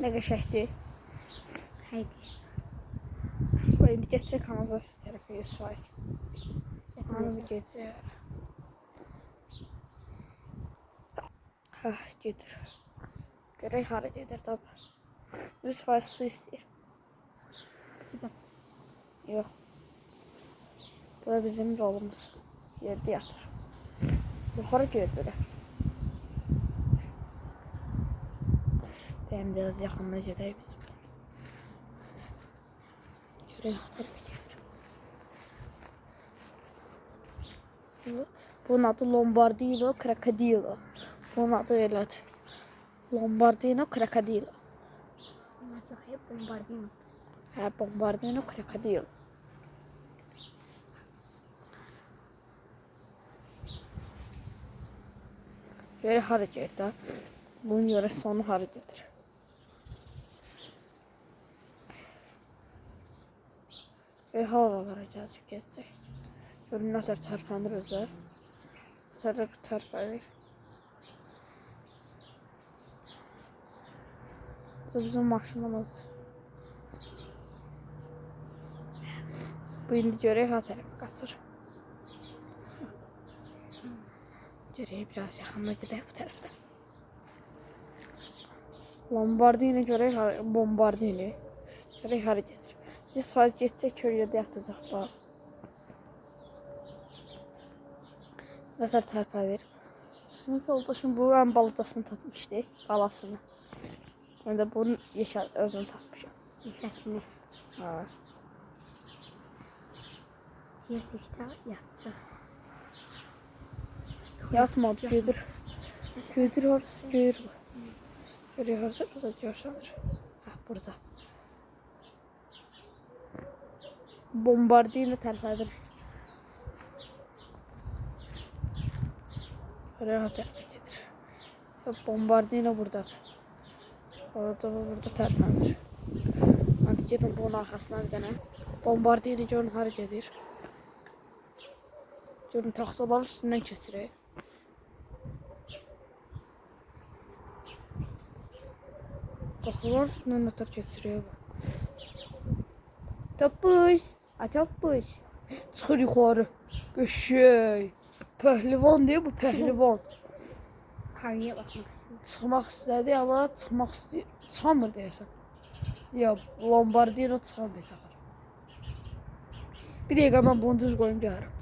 Nə qəşəkdir. Həqiqi. İndi geçsək kanalizasiya tərəfə 100%. Hanı gecə. Gedir. Görək hara gedir tabi. 100% su istəyir. Süper. Yox. Bu da bizim yolumuz. Yerdə yatır. Yuxarı gedir belə. Deyəm biraz yaxınına gedək biz. Görək o tərəfə gedir. Bunun adı Lombardino Crocodilo. Bunun adı elədir. Lombardino Crocodilo. Çok hep bombardino. Hə, Bombardino Crocodilo. Görək hara gedir də. Bunun görə sonu hara gedir. Havalara gəzib geçecək. Görün nə tər tərpənir özlər. Tərək tərpənir. Bu da bizim maşınımız. Bu indi görək ha tərəfə qaçır. Görək biraz yaxınına gedək bu tərəfdən. Lombardini görək hara, Bombardini. Görək hara gedir. 100% geçsək kölgədə yatacaq bax. Nəsər tərpənir. Sinif yoldaşım bu ən balacasını tapmışdı. Balasını. Ben de bunun özünü tapmışam. Yekəsini. Ha. Yerdəkdə yatacaq. Yatmadı, gedir. Gedir orası, gedir. Görək orası, burada görsənir. Hə, burada. Bombardino tərpədir. Görək ha tərəfə gedir. Bombardino buradadır. Burada tərpənir. Hadi gedin bunun arxasından bir dənə. Bombardino görün hara gedir. Görün taxtaların üstündən keçirək. Taxtaların üstündən nətər keçirək. Topuş. Topuş. Çıxır yuxarı. Qəşəng. Pəhlivan deyil bu, pəhlivan. Karıya baxmaq istəyir. Çıxmaq istədi amma çıxmaq istəyir. Çıxamır deyəsən. Ya Lombardino çıxamayacaq. Bir dəqiqə mən bunu düz qoyum gələrəm.